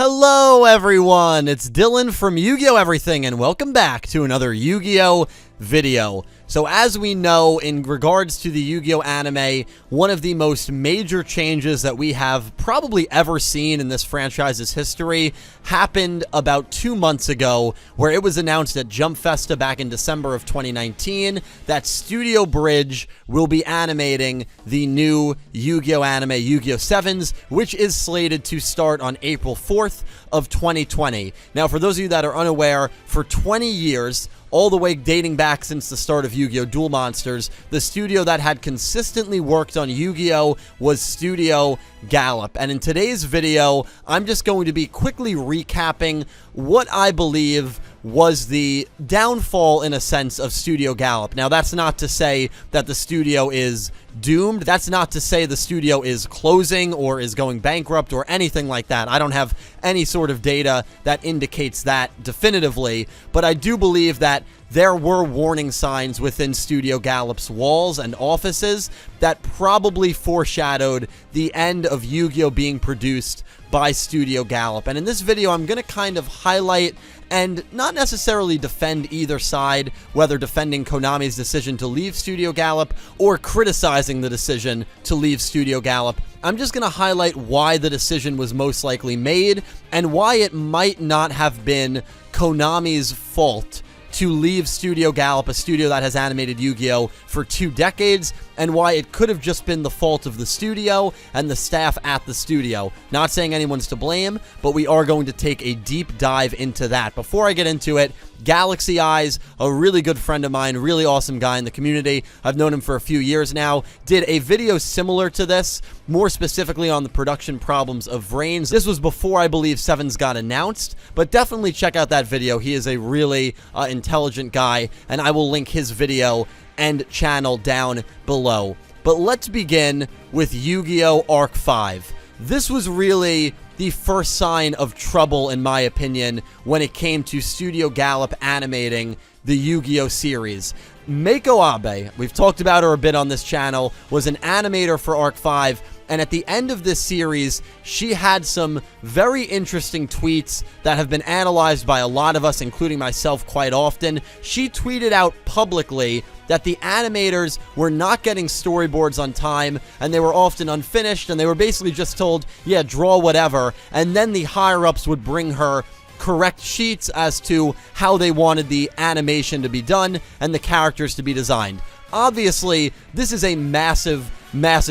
Hello everyone, it's Dylan from YuGiOh Everything, and welcome back to another Yu-Gi-Oh video. So as we know, in regards to the Yu-Gi-Oh anime, one of the most major changes that we have probably ever seen in this franchise's history happened about 2 months ago, where it was announced at Jump Festa back in December of 2019 that Studio Bridge will be animating the new Yu-Gi-Oh anime, YuGiOh Sevens, which is slated to start on April 4th of 2020. Now, for those of you that are unaware, for 20 years, all the way dating back since the start of Yu-Gi-Oh! Duel Monsters, the studio that had consistently worked on Yu-Gi-Oh! Was Studio Gallop. And in today's video, I'm just going to be quickly recapping what I believe was the downfall, in a sense, of Studio Gallop. Now, that's not to say that the studio is doomed. That's not to say the studio is closing or is going bankrupt or anything like that. I don't have any sort of data that indicates that definitively, but I do believe that there were warning signs within Studio Gallop's walls and offices that probably foreshadowed the end of Yu-Gi-Oh! Being produced by Studio Gallop. And in this video, I'm going to kind of highlight and not necessarily defend either side, whether defending Konami's decision to leave Studio Gallop or criticizing the decision to leave Studio Gallop. I'm just going to highlight why the decision was most likely made and why it might not have been Konami's fault to leave Studio Gallop, a studio that has animated Yu-Gi-Oh! For 2 decades, and why it could have just been the fault of the studio and the staff at the studio. Not saying anyone's to blame, but we are going to take a deep dive into that. Before I get into it, Galaxy Eyes, a really good friend of mine, really awesome guy in the community, I've known him for a few years now, did a video similar to this, more specifically on the production problems of Reigns. This was before, I believe, Sevens got announced, but definitely check out that video. He is a really intelligent guy, and I will link his video and channel down below. But let's begin with Yu-Gi-Oh! Arc 5. This was really the first sign of trouble, in my opinion, when it came to Studio Gallop animating the Yu-Gi-Oh! Series. Meiko Abe, we've talked about her a bit on this channel, was an animator for Arc 5, and at the end of this series, she had some very interesting tweets that have been analyzed by a lot of us, including myself, quite often. She tweeted out publicly that the animators were not getting storyboards on time, and they were often unfinished, and they were basically just told, yeah, draw whatever, and then the higher-ups would bring her correct sheets as to how they wanted the animation to be done and the characters to be designed. Obviously, this is a massive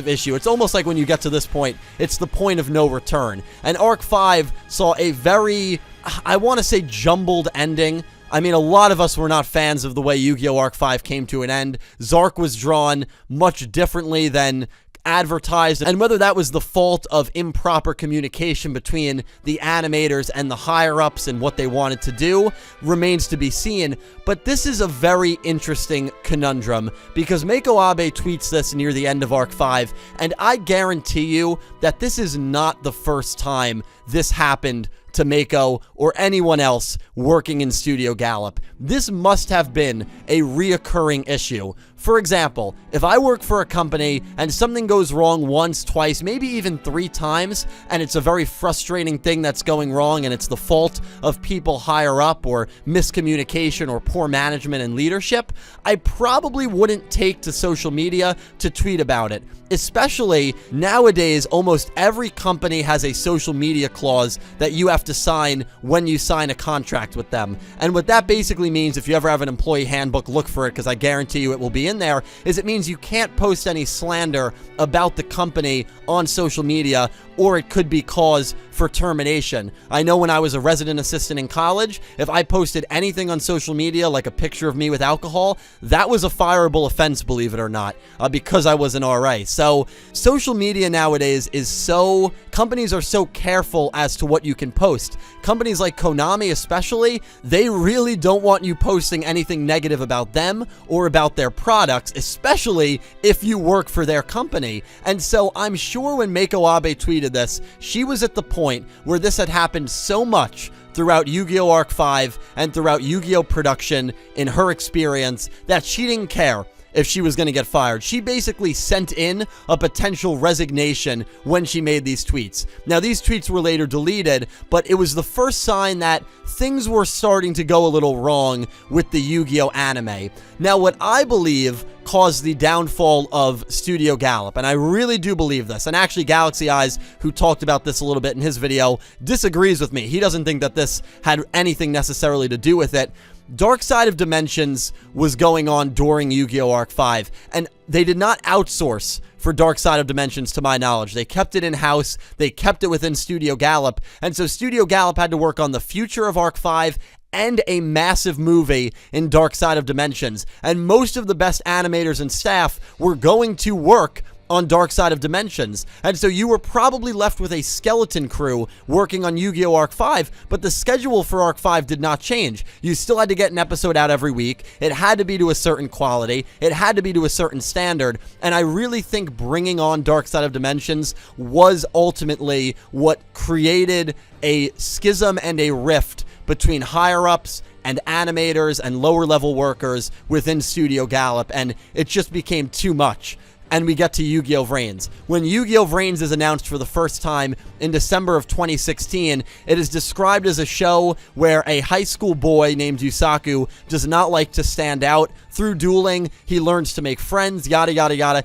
issue. It's almost like when you get to this point, it's the point of no return. And Arc 5 saw a very, I want to say, jumbled ending. I mean, a lot of us were not fans of the way Yu-Gi-Oh! Arc 5 came to an end. Zark was drawn much differently than advertised, and whether that was the fault of improper communication between the animators and the higher-ups and what they wanted to do remains to be seen. But this is a very interesting conundrum, because Meiko Abe tweets this near the end of Arc 5, and I guarantee you that this is not the first time this happened to Meiko or anyone else working in Studio Gallop. This must have been a reoccurring issue. For example, if I work for a company and something goes wrong once, twice, maybe even 3 times, and it's a very frustrating thing that's going wrong and it's the fault of people higher up or miscommunication or poor management and leadership, I probably wouldn't take to social media to tweet about it. Especially nowadays, almost every company has a social media clause that you have to sign when you sign a contract with them. And what that basically means, if you ever have an employee handbook, look for it, because I guarantee you it will be in there, is it means you can't post any slander about the company on social media, or it could be cause for termination. I know when I was a resident assistant in college, if I posted anything on social media, like a picture of me with alcohol, that was a fireable offense, believe it or not, because I was an RA. So social media nowadays is so, companies are so careful as to what you can post. Companies like Konami especially, they really don't want you posting anything negative about them or about their products, especially if you work for their company. And so I'm sure when Meiko Abe tweeted this, she was at the point where this had happened so much throughout Yu-Gi-Oh! Arc 5 and throughout Yu-Gi-Oh! Production in her experience that she didn't care. if she was going to get fired. She basically sent in a potential resignation when she made these tweets. Now, these tweets were later deleted, but it was the first sign that things were starting to go a little wrong with the Yu-Gi-Oh anime. Now, what I believe caused the downfall of Studio Gallop, and I really do believe this, and actually Galaxy Eyes, who talked about this a little bit in his video, disagrees with me. He doesn't think that this had anything necessarily to do with it. Dark Side of Dimensions was going on during Yu-Gi-Oh! Arc 5, and they did not outsource for Dark Side of Dimensions, to my knowledge. They kept it in-house, they kept it within Studio Gallop, and so Studio Gallop had to work on the future of Arc 5 and a massive movie in Dark Side of Dimensions, and most of the best animators and staff were going to work on Dark Side of Dimensions, and so you were probably left with a skeleton crew working on Yu-Gi-Oh! Arc 5, but the schedule for Arc 5 did not change. You still had to get an episode out every week, it had to be to a certain quality, it had to be to a certain standard, and I really think bringing on Dark Side of Dimensions was ultimately what created a schism and a rift between higher-ups and animators and lower-level workers within Studio Gallop, and it just became too much. And we get to YuGiOh Reigns. When YuGiOh Reigns is announced for the first time in December of 2016, it is described as a show where a high school boy named Yusaku does not like to stand out. Through dueling, he learns to make friends, yada, yada, yada.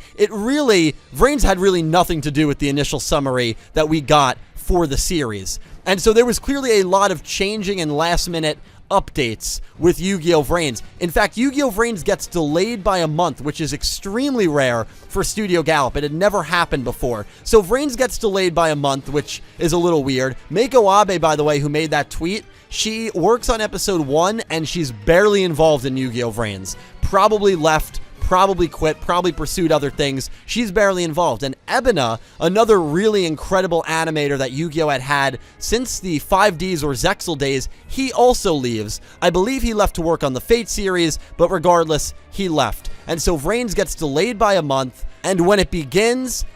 Reigns had really nothing to do with the initial summary that we got for the series. And so there was clearly a lot of changing and last-minute updates with YuGiOh Reigns. In fact, YuGiOh Reigns gets delayed by a month, which is extremely rare for Studio Gallop. It had never happened before. So Reigns gets delayed by a month, which is a little weird. Meiko Abe, by the way, who made that tweet, she works on episode 1, and she's barely involved in YuGiOh Reigns. Probably left, probably quit, probably pursued other things. She's barely involved. And Ebina, another really incredible animator that Yu-Gi-Oh! Had since the 5Ds or Zexal days, he also leaves. I believe he left to work on the Fate series, but regardless, he left. And so Reigns gets delayed by a month, and when it begins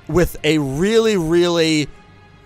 with a really, really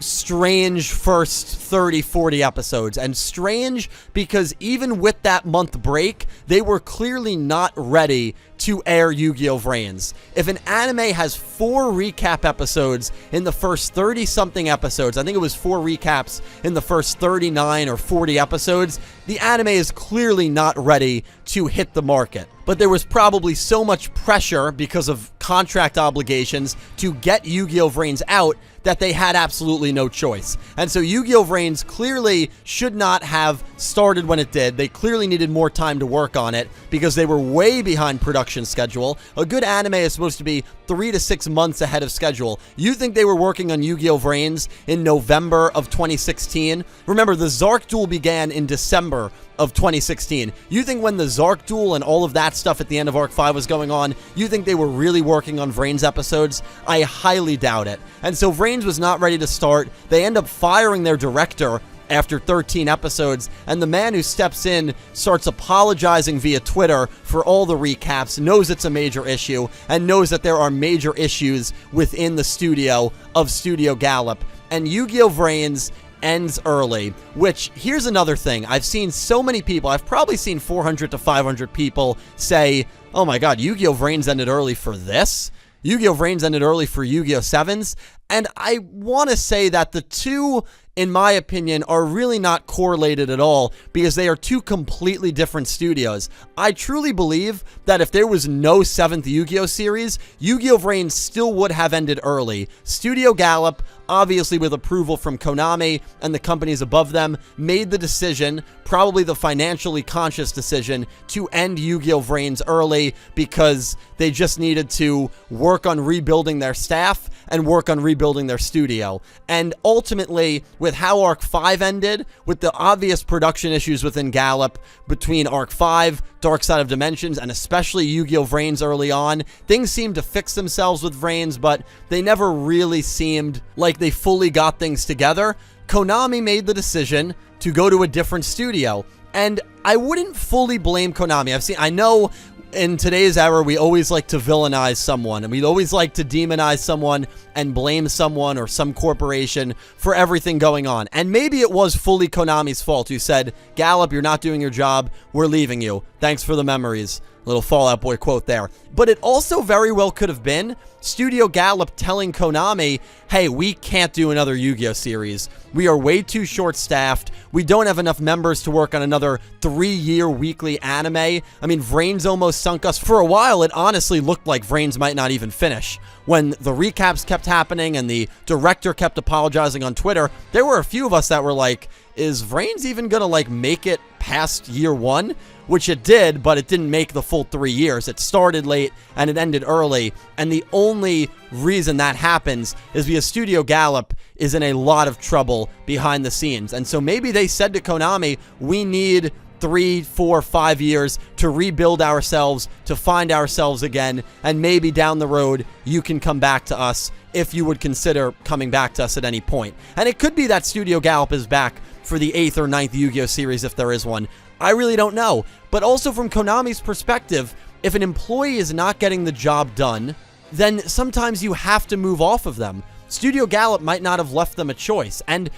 strange first 30-40 episodes. And strange because even with that month break, they were clearly not ready to air YuGiOh Reigns. If an anime has 4 recap episodes in the first 30-something episodes, I think it was 4 recaps in the first 39 or 40 episodes, the anime is clearly not ready to hit the market. But there was probably so much pressure because of contract obligations to get YuGiOh Reigns out that they had absolutely no choice. And so YuGiOh Reigns clearly should not have started when it did. They clearly needed more time to work on it because they were way behind production schedule. A good anime is supposed to be 3 to 6 months ahead of schedule. You think they were working on YuGiOh Reigns in November of 2016? Remember, the Zark duel began in December of 2016. You think when the Zark duel and all of that stuff at the end of Arc 5 was going on, you think they were really working on Reigns episodes? I highly doubt it. And so Reigns was not ready to start. They end up firing their director after 13 episodes, and the man who steps in starts apologizing via Twitter for all the recaps, knows it's a major issue, and knows that there are major issues within the studio of Studio Gallop. And YuGiOh Reigns ends early, which, here's another thing. I've seen so many people, I've probably seen 400 to 500 people say, oh my god, YuGiOh Reigns ended early for this? YuGiOh Reigns ended early for YuGiOh Sevens? And I want to say that the two, in my opinion, are really not correlated at all because they are two completely different studios. I truly believe that if there was no 7th Yu-Gi-Oh series, YuGiOh Reigns still would have ended early. Studio Gallop, obviously with approval from Konami and the companies above them, made the decision, probably the financially conscious decision, to end YuGiOh Reigns early because they just needed to work on rebuilding their staff and work on rebuilding their studio. And ultimately, with how Arc 5 ended, with the obvious production issues within Gallop between Arc 5, Dark Side of Dimensions, and especially YuGiOh Reigns early on, things seemed to fix themselves with Reigns, but they never really seemed like they fully got things together. Konami made the decision to go to a different studio, and I wouldn't fully blame Konami. I know in today's era, we always like to villainize someone, and we'd always like to demonize someone and blame someone or some corporation for everything going on. And maybe it was fully Konami's fault, who said, Gallop, you're not doing your job, we're leaving you. Thanks for the memories. Little Fall Out Boy quote there. But it also very well could have been Studio Gallop telling Konami, hey, we can't do another Yu-Gi-Oh series. We are way too short-staffed. We don't have enough members to work on another 3-year weekly anime. I mean, Reigns almost sunk us. For a while, it honestly looked like Reigns might not even finish. When the recaps kept happening and the director kept apologizing on Twitter, there were a few of us that were like, is Reigns even gonna, like, make it past year 1? Which it did, but it didn't make the full 3 years. It started late and it ended early, and the only reason that happens is because Studio Gallop is in a lot of trouble behind the scenes. And so maybe they said to Konami, we need 3, 4, 5 years to rebuild ourselves, to find ourselves again, and maybe down the road you can come back to us if you would consider coming back to us at any point. And it could be that Studio Gallop is back for the 8th or 9th Yu-Gi-Oh series if there is one. I really don't know. But also from Konami's perspective, if an employee is not getting the job done, then sometimes you have to move off of them. Studio Gallop might not have left them a choice. And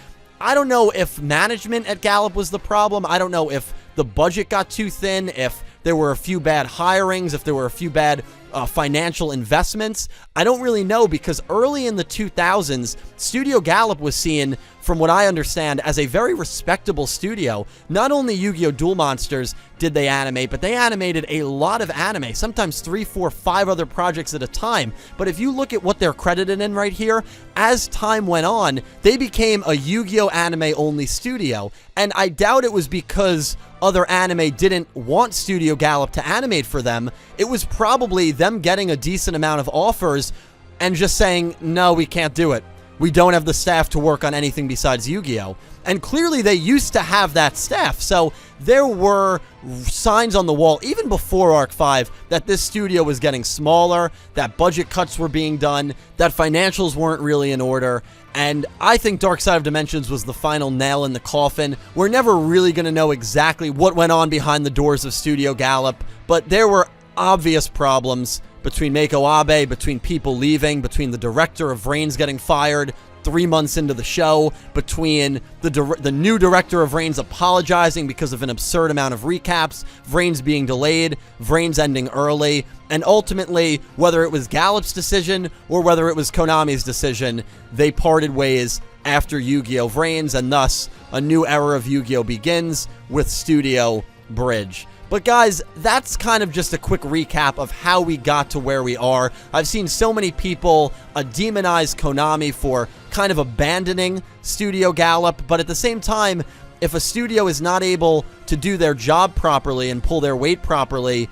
I don't know if management at Gallop was the problem. I don't know if the budget got too thin, if there were a few bad hirings, if there were a few bad financial investments. I don't really know, because early in the 2000s, Studio Gallop was seen, from what I understand, as a very respectable studio. Not only Yu-Gi-Oh! Duel Monsters did they animate, but they animated a lot of anime, sometimes 3, 4, 5 other projects at a time. But if you look at what they're credited in right here, as time went on, they became a Yu-Gi-Oh! Anime-only studio. And I doubt it was because other anime didn't want Studio Gallop to animate for them. It was probably them getting a decent amount of offers and just saying, no, we can't do it. We don't have the staff to work on anything besides Yu-Gi-Oh! And clearly they used to have that staff, so there were signs on the wall, even before Arc 5, that this studio was getting smaller, that budget cuts were being done, that financials weren't really in order, and I think Dark Side of Dimensions was the final nail in the coffin. We're never really going to know exactly what went on behind the doors of Studio Gallop, but there were obvious problems between Meiko Abe, between people leaving, between the director of Reigns getting fired 3 months into the show, between the new director of Reigns apologizing because of an absurd amount of recaps, Reigns being delayed, Reigns ending early, and ultimately, whether it was Gallop's decision or whether it was Konami's decision, they parted ways after Yu-Gi-Oh! Reigns, and thus a new era of Yu-Gi-Oh! Begins with Studio Bridge. But guys, that's kind of just a quick recap of how we got to where we are. I've seen so many people demonize Konami for kind of abandoning Studio Gallop, but at the same time, if a studio is not able to do their job properly and pull their weight properly,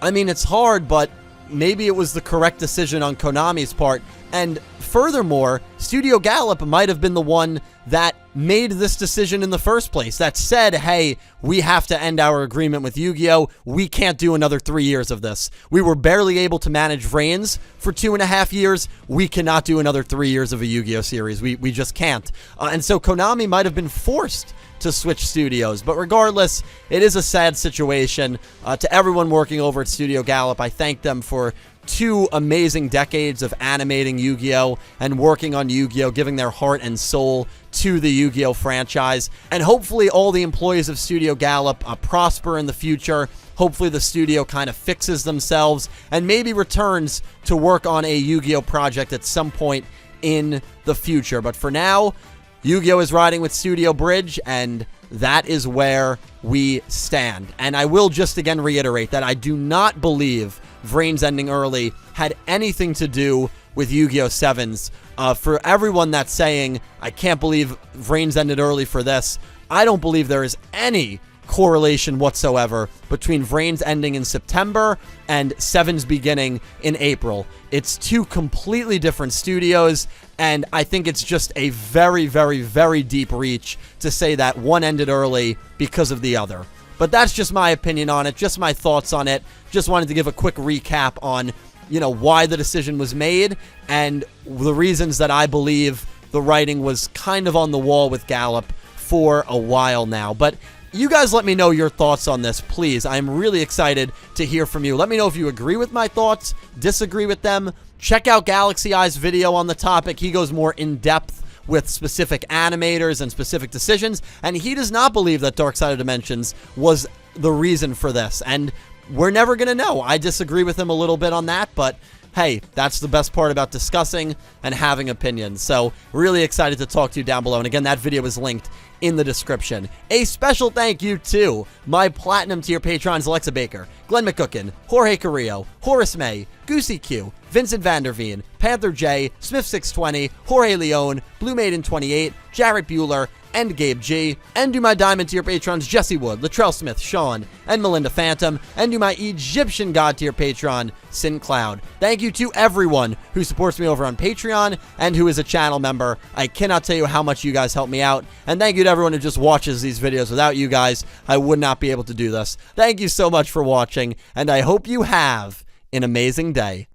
I mean, it's hard, but maybe it was the correct decision on Konami's part. And furthermore, Studio Gallop might have been the one that made this decision in the first place, that said, hey, we have to end our agreement with Yu-Gi-Oh! We can't do another 3 years of this. We were barely able to manage Reigns for 2.5 years. We cannot do another 3 years of a Yu-Gi-Oh! Series. We just can't. And so Konami might have been forced to switch studios. But regardless, it is a sad situation. To everyone working over at Studio Gallop, I thank them for 2 amazing decades of animating Yu-Gi-Oh! And working on Yu-Gi-Oh!, giving their heart and soul to the Yu-Gi-Oh! Franchise. And hopefully all the employees of Studio Gallop prosper in the future. Hopefully the studio kind of fixes themselves and maybe returns to work on a Yu-Gi-Oh! Project at some point in the future. But for now, Yu-Gi-Oh! Is riding with Studio Bridge, and that is where we stand. And I will just again reiterate that I do not believe Reigns ending early had anything to do with YuGiOh Sevens. For everyone that's saying, I can't believe Reigns ended early for this, I don't believe there is any correlation whatsoever between Reigns ending in September and Sevens beginning in April. It's 2 completely different studios, and I think it's just a very, very, very deep reach to say that one ended early because of the other. But that's just my opinion on it, just my thoughts on it. Just wanted to give a quick recap on, why the decision was made and the reasons that I believe the writing was kind of on the wall with Gallop for a while now. But you guys let me know your thoughts on this, please. I'm really excited to hear from you. Let me know if you agree with my thoughts, disagree with them. Check out Galaxy Eye's video on the topic. He goes more in-depth with specific animators and specific decisions, and he does not believe that Dark Side of Dimensions was the reason for this. And we're never going to know. I disagree with him a little bit on that, but hey, that's the best part about discussing and having opinions. So really excited to talk to you down below. And again, that video is linked in the description. A special thank you to my Platinum tier patrons Alexa Baker, Glen McGookin, Jorge Carrillo, Horace Maye, Goosey Q, Vincent Van Der Veen, Panther J, Smith620, Jorge Leon, Blue Maiden 28, Jarrett Buller, and Gabe G, and to my Diamond tier patrons Jesse Wood, Latrell Smith, Sean, and Melinda Phantom, and to my Egyptian God tier patron Syn Cloud. Thank you to everyone who supports me over on Patreon and who is a channel member. I cannot tell you how much you guys help me out, and thank you to everyone who just watches these videos. Without you guys, I would not be able to do this. Thank you so much for watching, and I hope you have an amazing day.